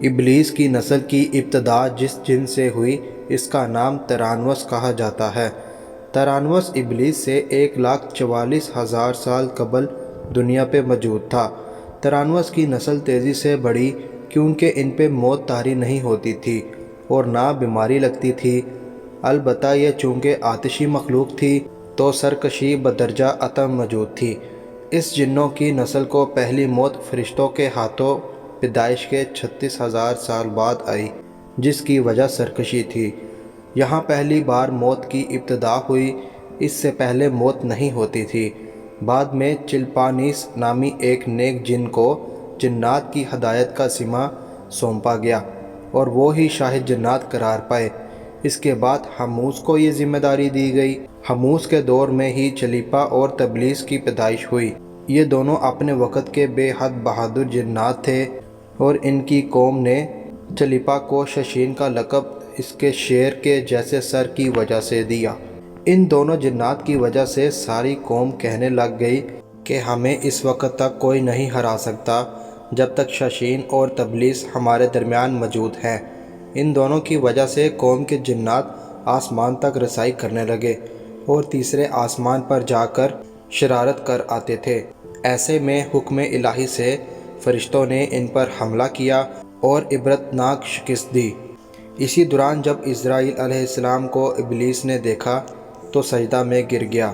ابلیس کی نسل کی ابتدا جس جن سے ہوئی اس کا نام ترانوس کہا جاتا ہے۔ ترانوس ابلیس سے 1,44,000 سال قبل دنیا پہ موجود تھا۔ ترانوس کی نسل تیزی سے بڑھی کیونکہ ان پہ موت طاری نہیں ہوتی تھی اور نہ بیماری لگتی تھی۔ البتہ یہ چونکہ آتشی مخلوق تھی تو سرکشی بدرجہ عدم موجود تھی۔ اس جنوں کی نسل کو پہلی موت فرشتوں کے ہاتھوں پیدائش کے 36,000 سال بعد آئی، جس کی وجہ سرکشی تھی۔ یہاں پہلی بار موت کی ابتدا ہوئی، اس سے پہلے موت نہیں ہوتی تھی۔ بعد میں چلپانیس نامی ایک نیک جن کو جنات کی ہدایت کا ذمہ سونپا گیا اور وہ ہی شاہ جنات قرار پائے۔ اس کے بعد حموس کو یہ ذمہ داری دی گئی۔ حموس کے دور میں ہی چلیپا اور تبلیس کی پیدائش ہوئی۔ یہ دونوں اپنے وقت کے بے حد بہادر جنات تھے اور ان کی قوم نے چلیپا کو ششین کا لقب اس کے شیر کے جیسے سر کی وجہ سے دیا۔ ان دونوں جنات کی وجہ سے ساری قوم کہنے لگ گئی کہ ہمیں اس وقت تک کوئی نہیں ہرا سکتا جب تک ششین اور تبلیس ہمارے درمیان موجود ہیں۔ ان دونوں کی وجہ سے قوم کے جنات آسمان تک رسائی کرنے لگے اور تیسرے آسمان پر جا کر شرارت کر آتے تھے۔ ایسے میں حکم الہی سے فرشتوں نے ان پر حملہ کیا اور عبرتناک شکست دی۔ اسی دوران جب اسرائیل علیہ السلام کو ابلیس نے دیکھا تو سجدہ میں گر گیا۔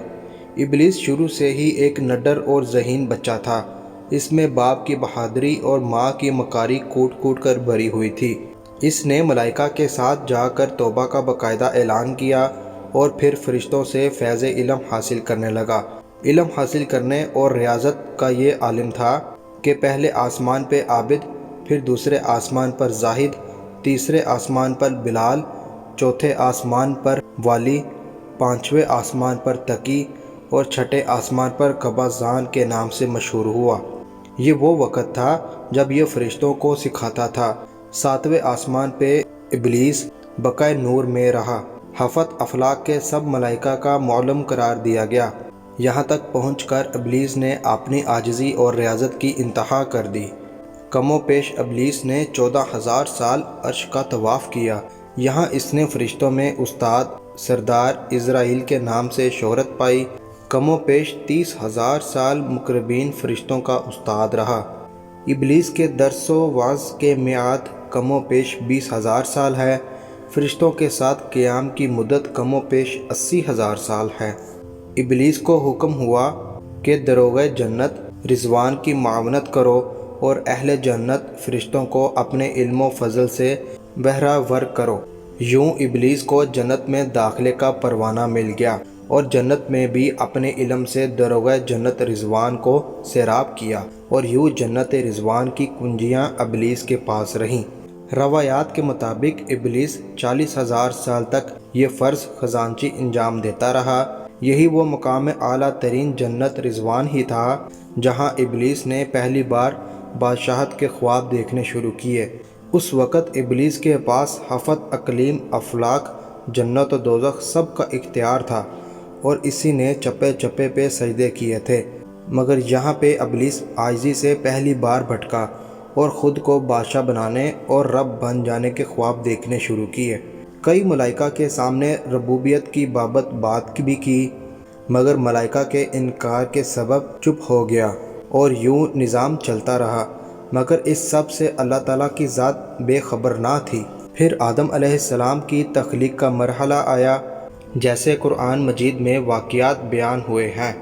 ابلیس شروع سے ہی ایک نڈر اور ذہین بچہ تھا۔ اس میں باپ کی بہادری اور ماں کی مکاری کوٹ کوٹ کر بھری ہوئی تھی۔ اس نے ملائکہ کے ساتھ جا کر توبہ کا باقاعدہ اعلان کیا اور پھر فرشتوں سے فیض علم حاصل کرنے لگا۔ علم حاصل کرنے اور ریاضت کا یہ عالم تھا کہ پہلے آسمان پہ عابد، پھر دوسرے آسمان پر زاہد، تیسرے آسمان پر بلال، چوتھے آسمان پر والی، پانچویں آسمان پر تقی اور چھٹے آسمان پر قباذان کے نام سے مشہور ہوا۔ یہ وہ وقت تھا جب یہ فرشتوں کو سکھاتا تھا۔ ساتویں آسمان پہ ابلیس بقائے نور میں رہا۔ ہفت افلاک کے سب ملائکہ کا معلم قرار دیا گیا۔ یہاں تک پہنچ کر ابلیس نے اپنی عاجزی اور ریاضت کی انتہا کر دی۔ کم و بیش ابلیس نے 14,000 سال عرش کا طواف کیا۔ یہاں اس نے فرشتوں میں استاد، سردار اسرائیل کے نام سے شہرت پائی۔ کم و بیش 30,000 سال مقربین فرشتوں کا استاد رہا۔ ابلیس کے درس و وعظ کے میعاد کم و بیش 20,000 سال ہے۔ فرشتوں کے ساتھ قیام کی مدت کم و بیش 80,000 سال ہے۔ ابلیس کو حکم ہوا کہ دروغ جنت رضوان کی معاونت کرو اور اہل جنت فرشتوں کو اپنے علم و فضل سے بہرہ کرو۔ یوں ابلیس کو جنت میں داخلے کا پروانہ مل گیا اور جنت میں بھی اپنے علم سے دروغ جنت رضوان کو سیراب کیا اور یوں جنت رضوان کی کنجیاں ابلیس کے پاس رہیں۔ روایات کے مطابق ابلیس 40,000 سال تک یہ فرض خزانچی انجام دیتا رہا۔ یہی وہ مقام اعلیٰ ترین جنت رضوان ہی تھا جہاں ابلیس نے پہلی بار بادشاہت کے خواب دیکھنے شروع کیے۔ اس وقت ابلیس کے پاس ہفت اقلیم، افلاک، جنت و دوزخ سب کا اختیار تھا اور اسی نے چپے چپے پہ سجدے کیے تھے، مگر یہاں پہ ابلیس عاجزی سے پہلی بار بھٹکا اور خود کو بادشاہ بنانے اور رب بن جانے کے خواب دیکھنے شروع کیے۔ کئی ملائکہ کے سامنے ربوبیت کی بابت بات بھی کی، مگر ملائکہ کے انکار کے سبب چپ ہو گیا اور یوں نظام چلتا رہا، مگر اس سب سے اللہ تعالیٰ کی ذات بے خبر نہ تھی۔ پھر آدم علیہ السلام کی تخلیق کا مرحلہ آیا، جیسے قرآن مجید میں واقعات بیان ہوئے ہیں۔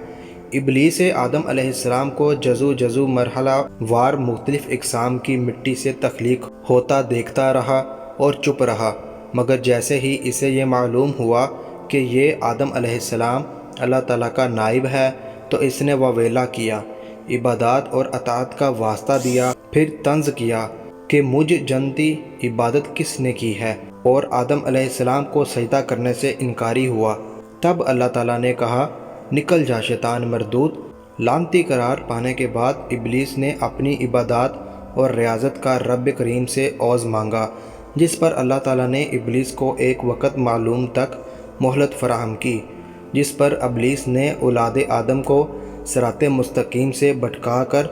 ابلیس آدم علیہ السلام کو جزو جزو مرحلہ وار مختلف اقسام کی مٹی سے تخلیق ہوتا دیکھتا رہا اور چپ رہا، مگر جیسے ہی اسے یہ معلوم ہوا کہ یہ آدم علیہ السلام اللہ تعالیٰ کا نائب ہے تو اس نے واویلا کیا، عبادات اور اطاعت کا واسطہ دیا، پھر طنز کیا کہ مجھ جنتی عبادت کس نے کی ہے، اور آدم علیہ السلام کو سجدہ کرنے سے انکاری ہوا۔ تب اللہ تعالیٰ نے کہا، نکل جا شیطان مردود۔ لعنتی قرار پانے کے بعد ابلیس نے اپنی عبادات اور ریاضت کا رب کریم سے عوض مانگا، جس پر اللہ تعالیٰ نے ابلیس کو ایک وقت معلوم تک مہلت فراہم کی، جس پر ابلیس نے اولاد آدم کو صراط مستقیم سے بھٹکا کر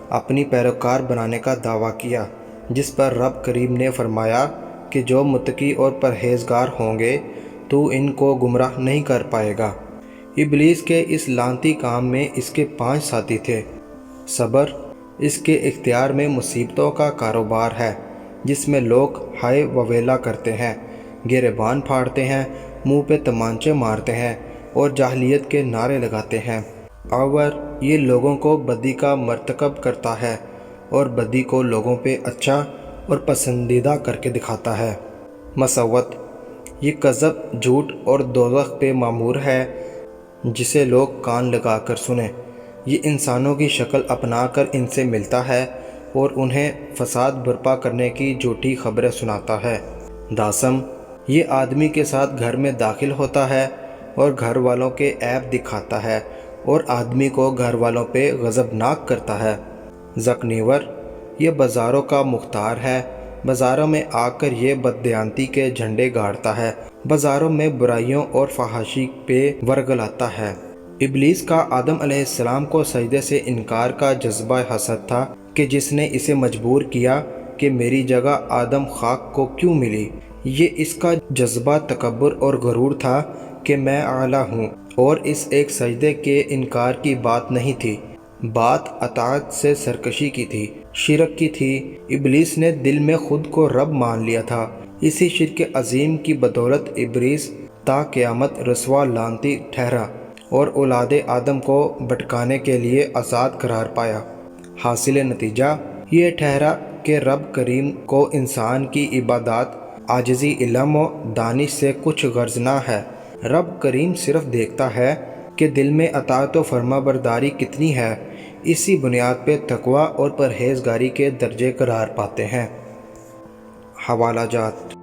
اپنی پیروکار بنانے کا دعویٰ کیا۔ جس پر رب کریم نے فرمایا کہ جو متقی اور پرہیزگار ہوں گے تو ان کو گمراہ نہیں کر پائے گا۔ ابلیس کے اس لعنتی کام میں اس کے 5 ساتھی تھے۔ صبر، اس کے اختیار میں مصیبتوں کا کاروبار ہے جس میں لوگ ہائے وویلا کرتے ہیں، گریبان پھاڑتے ہیں، منہ پہ تمانچے مارتے ہیں اور جاہلیت کے نعرے لگاتے ہیں۔ اور یہ لوگوں کو بدی کا مرتکب کرتا ہے اور بدی کو لوگوں پہ اچھا اور پسندیدہ کر کے دکھاتا ہے۔ مسوت، یہ کذب، جھوٹ اور دوزخ پہ مامور ہے جسے لوگ کان لگا کر سنیں۔ یہ انسانوں کی شکل اپنا کر ان سے ملتا ہے اور انہیں فساد برپا کرنے کی جھوٹی خبریں سناتا ہے۔ داسم، یہ آدمی کے ساتھ گھر میں داخل ہوتا ہے اور گھر والوں کے عیب دکھاتا ہے اور آدمی کو گھر والوں پہ غضبناک کرتا ہے۔ ذکنیور، یہ بازاروں کا مختار ہے، بازاروں میں آ کر یہ بددیانتی کے جھنڈے گاڑتا ہے، بازاروں میں برائیوں اور فحاشی پہ ورگلاتا ہے۔ ابلیس کا آدم علیہ السلام کو سجدے سے انکار کا جذبہ حسد تھا کہ جس نے اسے مجبور کیا کہ میری جگہ آدم خاک کو کیوں ملی۔ یہ اس کا جذبہ تکبر اور غرور تھا کہ میں اعلیٰ ہوں، اور اس ایک سجدے کے انکار کی بات نہیں تھی، بات اطاعت سے سرکشی کی تھی، شرک کی تھی۔ ابلیس نے دل میں خود کو رب مان لیا تھا۔ اسی شرک عظیم کی بدولت ابلیس تا قیامت رسوا لعنتی ٹھہرا اور اولاد آدم کو بھٹکانے کے لیے آزاد قرار پایا۔ حاصل نتیجہ یہ ٹھہرا کہ رب کریم کو انسان کی عبادات، عاجزی، علم و دانش سے کچھ غرض نہ ہے۔ رب کریم صرف دیکھتا ہے کہ دل میں اطاعت و فرما برداری کتنی ہے۔ اسی بنیاد پہ تقویٰ اور پرہیزگاری کے درجے قرار پاتے ہیں۔ حوالہ جات۔